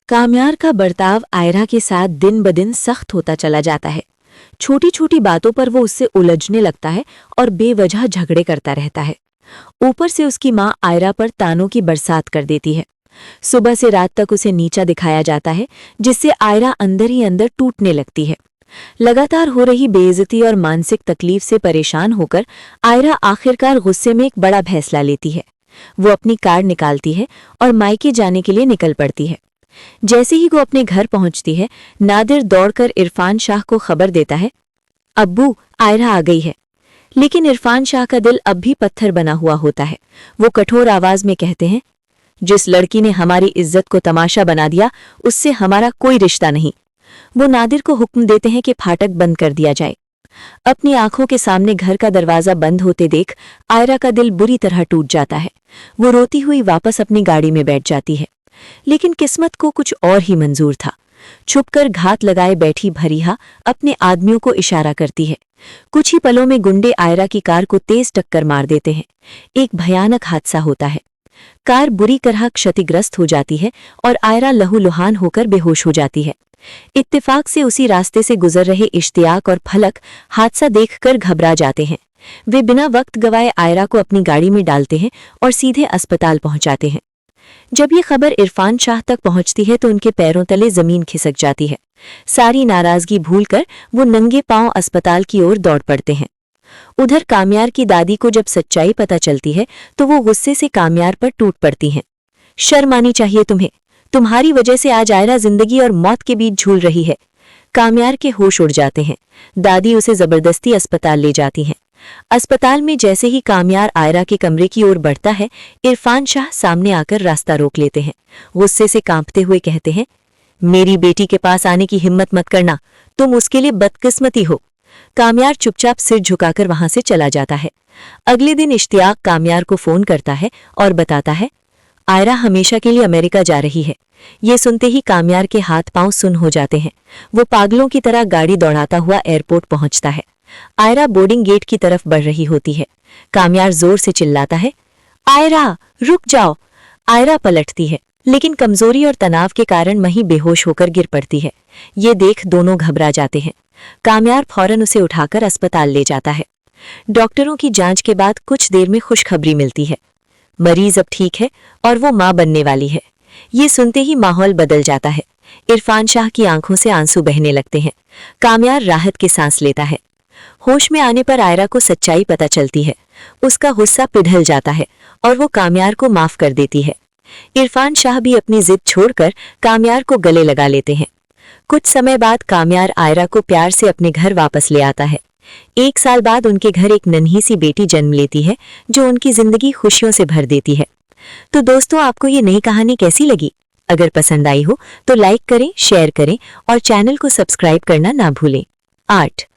काम्यार का बर्ताव आयरा के साथ दिन ब दिन सख्त होता चला जाता है। छोटी छोटी बातों पर वो उससे उलझने लगता है और बेवजह झगड़े करता रहता है। ऊपर से उसकी माँ आयरा पर तानों की बरसात कर देती है। सुबह से रात तक उसे नीचा दिखाया जाता है, जिससे आयरा अंदर ही अंदर टूटने लगती है। लगातार हो रही बेइज्जती और मानसिक तकलीफ से परेशान होकर आयरा आखिरकार गुस्से में एक बड़ा फैसला लेती है। वो अपनी कार निकालती है और मायके जाने के लिए निकल पड़ती है। जैसे ही वो अपने घर पहुंचती है, नादिर दौड़कर इरफान शाह को खबर देता है, अब्बू, आयरा आ गई है। लेकिन इरफान शाह का दिल अब भी पत्थर बना हुआ होता है। वो कठोर आवाज में कहते हैं, जिस लड़की ने हमारी इज्जत को तमाशा बना दिया, उससे हमारा कोई रिश्ता नहीं। वो नादिर को हुक्म देते हैं कि फाटक बंद कर दिया जाए। अपनी आंखों के सामने घर का दरवाजा बंद होते देख आयरा का दिल बुरी तरह टूट जाता है। वो रोती हुई वापस अपनी गाड़ी में बैठ जाती है। लेकिन किस्मत को कुछ और ही मंजूर था। छुपकर घात लगाए बैठी भरीहा अपने आदमियों को इशारा करती है। कुछ ही पलों में गुंडे आयरा की कार को तेज टक्कर मार देते हैं। एक भयानक हादसा होता है। कार बुरी तरह क्षतिग्रस्त हो जाती है और आयरा लहूलुहान होकर बेहोश हो जाती है। इत्तेफाक से उसी रास्ते से गुजर रहे इश्तियाक और फलक हादसा देखकर घबरा जाते हैं। वे बिना वक्त गवाए आयरा को अपनी गाड़ी में डालते हैं और सीधे अस्पताल पहुंचाते हैं। जब ये खबर इरफान शाह तक पहुंचती है तो उनके पैरों तले जमीन खिसक जाती है। सारी नाराजगी भूलकर वो नंगे पांव अस्पताल की ओर दौड़ पड़ते हैं। उधर काम्यार की दादी को जब सच्चाई पता चलती है तो वो गुस्से से काम्यार पर टूट पड़ती हैं। शर्म आनी चाहिए तुम्हें। तुम्हारी वजह से आज आयरा जिंदगी और मौत के बीच झूल रही है। काम्यार के होश उड़ जाते हैं। दादी उसे जबरदस्ती अस्पताल ले जाती हैं। अस्पताल में जैसे ही काम्यार आयरा के कमरे की ओर बढ़ता है, इरफान शाह सामने आकर रास्ता रोक लेते हैं। गुस्से से कांपते हुए कहते हैं, मेरी बेटी के पास आने की हिम्मत मत करना, तुम उसके लिए बदकिस्मती हो। काम्यार चुपचाप सिर झुकाकर वहां से चला जाता है। अगले दिन इश्तियाक काम्यार को फोन करता है और बताता है, आयरा हमेशा के लिए अमेरिका जा रही है। ये सुनते ही काम्यार के हाथ पांव सुन्न हो जाते हैं। वो पागलों की तरह गाड़ी दौड़ाता हुआ एयरपोर्ट पहुंचता है। आयरा बोर्डिंग गेट की तरफ बढ़ रही होती है। काम्यार जोर से चिल्लाता है, आयरा, रुक जाओ। आयरा पलटती है, लेकिन कमजोरी और तनाव के कारण वहीं बेहोश होकर गिर पड़ती है। ये देख दोनों घबरा जाते हैं। काम्यार फौरन उसे उठाकर अस्पताल ले जाता है। डॉक्टरों की जांच के बाद कुछ देर में खुशखबरी मिलती है। मरीज अब ठीक है और वो मां बनने वाली है। ये सुनते ही माहौल बदल जाता है। इरफान शाह की आंखों से आंसू बहने लगते हैं। काम्यार राहत की सांस लेता है। होश में आने पर आयरा को सच्चाई पता चलती है। उसका गुस्सा पिघल जाता है और वो काम्यार को माफ कर देती है। इरफान शाह भी अपनी जिद छोड़कर काम्यार को गले लगा लेते हैं। कुछ समय बाद काम्यार आयरा को प्यार से अपने घर वापस ले आता है। 1 साल बाद उनके घर एक नन्ही सी बेटी जन्म लेती है, जो उनकी जिंदगी खुशियों से भर देती है। तो दोस्तों, आपको ये नई कहानी कैसी लगी? अगर पसंद आई हो तो लाइक करें, शेयर करें और चैनल को सब्सक्राइब करना ना भूलें। 8